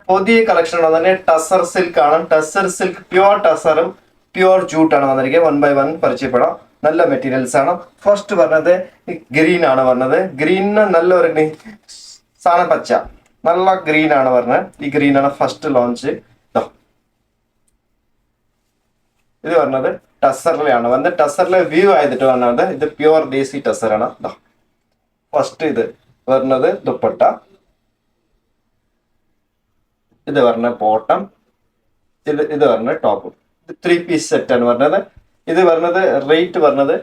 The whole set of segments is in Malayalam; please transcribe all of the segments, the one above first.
പുതിയ കളക്ഷൻ ആണ് തന്നെ ടസർ സിൽക്ക് ആണ്. ടസർ സിൽക്ക് പ്യുവർ ടസറും പ്യുവർ ജൂട്ട് ആണ് വന്നിരിക്കുന്നത്. 1 by 1 പരിചയപ്പെടാം. നല്ല മെറ്റീരിയൽസ് ആണ്. ഫസ്റ്റ് പറഞ്ഞത് ഗ്രീൻ ആണ് പറഞ്ഞത്. ഗ്രീനിന് നല്ലൊരു സാധനം പച്ച നല്ല ഗ്രീൻ ആണ് പറഞ്ഞത്. ഈ ഗ്രീൻ ആണ് ഫസ്റ്റ് ലോഞ്ച്. ഇത് പറഞ്ഞത് ടസറിലാണ് വന്നത്. ടസറിലെ വ്യൂ ആയിട്ട് പറഞ്ഞത് ഇത് പ്യുവർ ദേശി ടസർ ആണ്. ഫസ്റ്റ് ഇത് പറഞ്ഞത് ദുപ്പട്ട, ഇത് പറഞ്ഞ ബോട്ടം, ഇത് പറഞ്ഞ ടോപ്പ്. ഇത് 3 പീസ് സെറ്റ് ആണ് പറഞ്ഞത്. ഇത് പറഞ്ഞത് റേറ്റ് പറഞ്ഞത്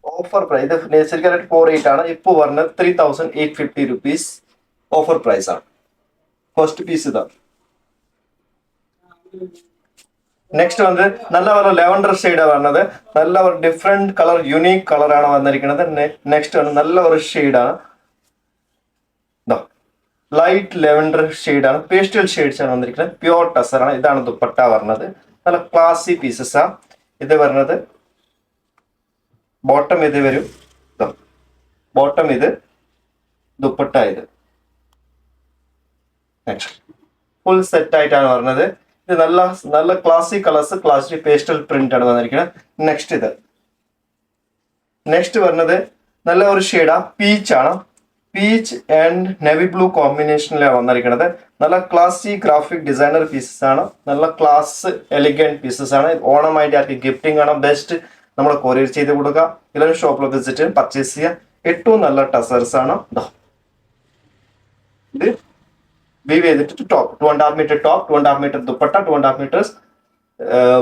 ഓഫർ പ്രൈസ്. ഇത് ശരിക്കും 48 ആണ്. ഇപ്പോൾ പറഞ്ഞത് 3850 റുപ്പീസ് ഓഫർ പ്രൈസ് ആണ്. ഫസ്റ്റ് പീസ് ഇതാണ്. നെക്സ്റ്റ് വന്നത് നല്ല ഒരു ലെവൻഡർ ഷെയ്ഡാണ് പറഞ്ഞത്. നല്ല ഒരു ഡിഫറെന്റ് കളർ, യുണീക് കളറാണ് വന്നിരിക്കുന്നത്. നെക്സ്റ്റ് വന്ന് നല്ല ഒരു ഷെയ്ഡാണ്, ലൈറ്റ് ലെവൻഡർ ഷെയ്ഡാണ്. പേസ്റ്റൽ ഷെയ്ഡ്സ് ആണ് വന്നിരിക്കുന്നത്. പ്യുവർ ടസർ ആണ്. ഇതാണ് ദുപ്പട്ട പറഞ്ഞത്. നല്ല ക്ലാസി പീസസ് ആണ്. ഇത് പറഞ്ഞത് ബോട്ടം ഇത് വരും. ബോട്ടം ഇത്, ദുപ്പട്ട ഇത്. നെക്സ്റ്റ് ഫുൾ സെറ്റ് ആയിട്ടാണ് പറഞ്ഞത്. ഇത് നല്ല നല്ല ക്ലാസി കളേഴ്സ്, ക്ലാസി പേസ്റ്റൽ പ്രിന്റ് ആണ് വന്നിരിക്കുന്നത്. നെക്സ്റ്റ് പറഞ്ഞത് നല്ല ഒരു ഷെയ്ഡാ, പീച്ച് ആണ്. പീച്ച് ആൻഡ് നെവി ബ്ലൂ കോമ്പിനേഷനിലാണ് വന്നിരിക്കുന്നത്. നല്ല ക്ലാസി ഗ്രാഫിക് ഡിസൈനർ പീസസ് ആണ്. നല്ല ക്ലാസ് എലിഗന്റ് പീസസ് ആണ്. ഓണമായിട്ട് ആർക്ക് ഗിഫ്റ്റിംഗ് ആണ് ബെസ്റ്റ്. നമ്മൾ കൊറിയർ ചെയ്ത് കൊടുക്കുക. ഇല്ലെങ്കിൽ ഷോപ്പിൽ വിസിറ്റ് പർച്ചേസ് ചെയ്യുക. ഏറ്റവും നല്ല ടസേഴ്സ് ആണ്. ഇത് വീവ് ചെയ്തിട്ട് top 2.5 metre top, 2.5 metre dupatta, 2.5 metres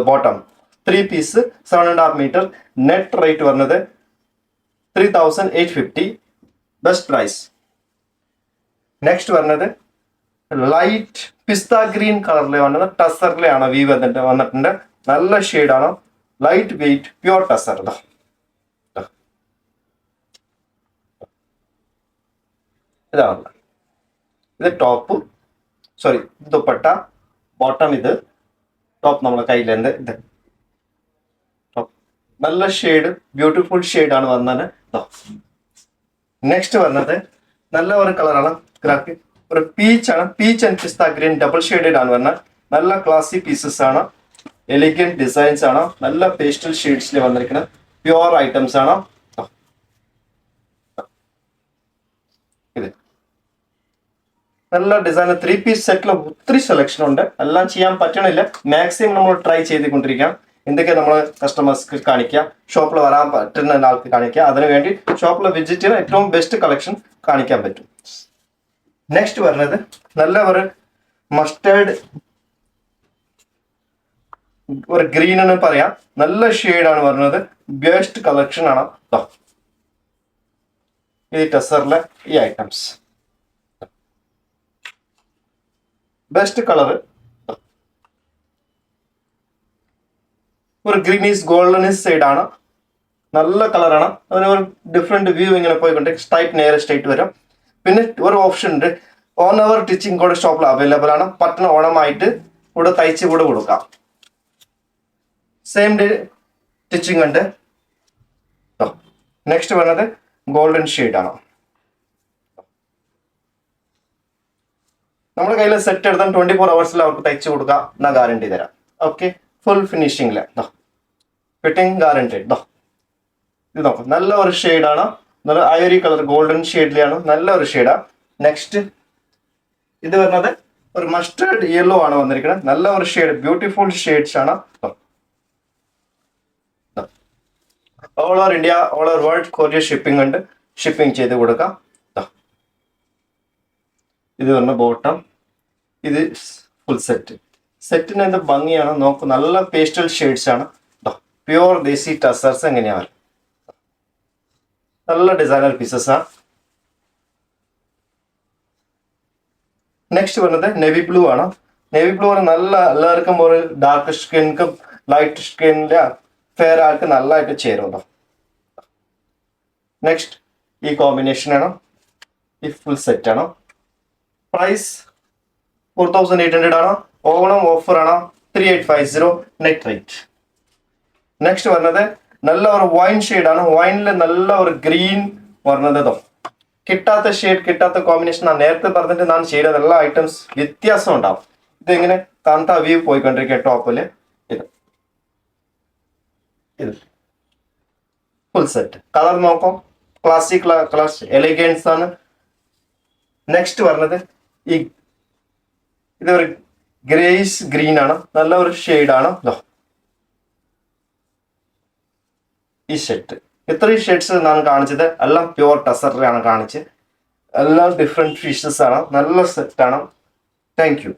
bottom, 3 piece 7.5 metre. Net rate പറഞ്ഞത് 3850 ബെസ്റ്റ് പ്രൈസ്. നെക്സ്റ്റ് പറഞ്ഞത് ലൈറ്റ് പിസ്ത ഗ്രീൻ കളറിലെ വന്നത് ടസറിലെയാണ് വീവ് വന്നിട്ടുണ്ട്. നല്ല ഷെയ്ഡാണ്, ലൈറ്റ് വെയിറ്റ് പ്യുവർ ടസർ. ഇതാണ് ഇത് ടോപ്പ്, സോറി ദുപ്പട്ട, ബോട്ടം ഇത്, ടോപ്പ് നമ്മളെ കയ്യിലുണ്ട്. ഇത് ടോപ്പ് നല്ല ഷെയ്ഡ്, ബ്യൂട്ടിഫുൾ ഷെയ്ഡാണ് വന്നത്. നെക്സ്റ്റ് വന്നത് നല്ല ഒരു കളറാണ്, ഒരു പീച്ച് ആണ്. Peach and pista green double shaded ആണ് പറഞ്ഞത്. നല്ല ക്ലാസി പീസസ് ആണ്, എലിഗന്റ് ഡിസൈൻസ് ആണ്. നല്ല പേസ്റ്റൽ ഷെയ്ഡ്സിൽ വന്നിരിക്കുന്നത് പ്യുവർ ഐറ്റംസ് ആണ്. ഇത് നല്ല ഡിസൈൻ. 3 പീസ് സെറ്റിൽ ഒത്തിരി സെലക്ഷൻ ഉണ്ട്. എല്ലാം ചെയ്യാൻ പറ്റണില്ല. മാക്സിമം നമ്മൾ ട്രൈ ചെയ്തുകൊണ്ടിരിക്കാം. എന്തൊക്കെ നമ്മൾ കസ്റ്റമേഴ്സ്ക്ക് കാണിക്കുക, ഷോപ്പിൽ വരാൻ പറ്റുന്ന ആൾക്ക് കാണിക്കുക. അതിനുവേണ്ടി ഷോപ്പിൽ വിസിറ്റ് ചെയ്യുന്ന ഏറ്റവും ബെസ്റ്റ് കളക്ഷൻ കാണിക്കാൻ പറ്റും. നെക്സ്റ്റ് പറഞ്ഞത് നല്ല ഒരു മസ്റ്റേർഡ് ഒരു ഗ്രീൻ എന്ന് പറയാം. നല്ല ഷെയ്ഡാണ് പറഞ്ഞത്. ബെസ്റ്റ് കളക്ഷൻ ആണ്. ഈ ടസറിലെ ഈ ഐറ്റംസ് ബെസ്റ്റ് കളർ, ഒരു ഗ്രീനിഷ് ഗോൾഡനിഷ് സൈഡാണ്. നല്ല കളറാണ്. അതിന് ഒരു ഡിഫറെന്റ് വ്യൂ ഇങ്ങനെ പോയിക്കൊണ്ട് സ്ട്രൈറ്റ് നേരെ സ്ട്രൈറ്റ് വരും. പിന്നെ ഒരു ഓപ്ഷൻ ഉണ്ട്, 1 hour സ്റ്റിച്ചിങ് കൂടെ ഷോപ്പിൽ അവൈലബിൾ ആണ്. പട്ടണ ഓണമായിട്ട് ഇവിടെ തയ്ച്ച് കൂടെ കൊടുക്കാം. സെയിം ഡേ സ്റ്റിച്ചിങ് ഉണ്ട്. നെക്സ്റ്റ് പറഞ്ഞത് ഗോൾഡൻ ഷെയ്ഡാണ്. നമ്മുടെ കയ്യിൽ സെറ്റ് എടുത്താൽ 24 hours അവർക്ക് തയ്ച്ചു കൊടുക്കാം എന്നാ ഗ്യാരണ്ടി തരാം. ഓക്കെ, ഫുൾ ഫിനിഷിംഗില് ഫിറ്റിംഗ് ഗ്യാരണ്ടീഡ്. ഇത് നോക്കാം, നല്ല ഒരു ഷെയ്ഡാണ്. നല്ല ഐവറി കളർ ഗോൾഡൻ ഷെയ്ഡിലാണ്. നല്ല ഒരു ഷെയ്ഡാണ്. നെക്സ്റ്റ് ഇത് പറഞ്ഞത് ഒരു മസ്റ്റേർഡ് യെല്ലോ ആണ് വന്നിരിക്കുന്നത്. നല്ല ഒരു ഷെയ്ഡ്, ബ്യൂട്ടിഫുൾ ഷെയ്ഡ്സ് ആണ്. All over India, all over world courier shipping ഉണ്ട്. ഷിപ്പിംഗ് ചെയ്ത് കൊടുക്കാം. ഇത് പറഞ്ഞ ബോട്ടം, ഇത് ഫുൾ സെറ്റ്. സെറ്റിന് എന്ത് ഭംഗിയാണ് നോക്കൂ. നല്ല പേസ്റ്റൽ ഷെയ്ഡ്സ് ആണ്. പ്യുവർ ദേശി ടസേഴ്സ് എങ്ങനെയാണ്. നല്ല ഡിസൈനർ പീസസ് ആണ്. നെക്സ്റ്റ് പറഞ്ഞത് നെവി ബ്ലൂ ആണ്. നെവി ബ്ലൂ നല്ല എല്ലാവർക്കും ഒരു ഡാർക്ക് സ്കിൻക്കും ലൈറ്റ് സ്കിന്നിന്റെ ഫെയർ ആൾക്ക് നല്ലതായിട്ട് ചേരുമല്ലോ. നെക്സ്റ്റ് ഈ കോമ്പിനേഷൻ ആണ്. ഈ ഫുൾ സെറ്റ് ആണ്. പ്രൈസ് 4800 ആണ്. ഓണം ഓഫർ ആണ് 3850 നെറ്റ് റേറ്റ്. നെക്സ്റ്റ് പറഞ്ഞത് നല്ല ഒരു വൈൻ ഷെയ്ഡാണ്. വൈനിൽ നല്ല ഒരു ഗ്രീൻ പറഞ്ഞത് കിട്ടാത്ത ഷെയ്ഡ്, കിട്ടാത്ത കോമ്പിനേഷൻ. ഞാൻ നേരത്തെ പറഞ്ഞിട്ട് ഞാൻ ചെയ്ത എല്ലാ ഐറ്റംസ് വ്യത്യാസം ഉണ്ടാവും. ഇതിങ്ങനെ കാണുന്ന വ്യൂ പോയിക്കൊണ്ടിരിക്കുക ടോപ്പില്. ഇത് ഇത് ഫുൾ സെറ്റ് കളർ നോക്കാം. ക്ലാസിക് കളർ എലിഗൻസ് ആണ്. നെക്സ്റ്റ് പറഞ്ഞത് ഈ ഇതൊരു ഗ്രേസ് ഗ്രീൻ ആണ്, നല്ല ഒരു ഷെയ്ഡാണ്. ഈ ഷെഡ് ഇത്രയും ഷെയ്ഡ്സ് ഞാൻ കാണിച്ചത് എല്ലാം പ്യുവർ ടസറിലാണ് കാണിച്ചത്. എല്ലാം ഡിഫറെന്റ് ഫിഷസ് ആണ്. നല്ല സെറ്റാണ്. Thank you.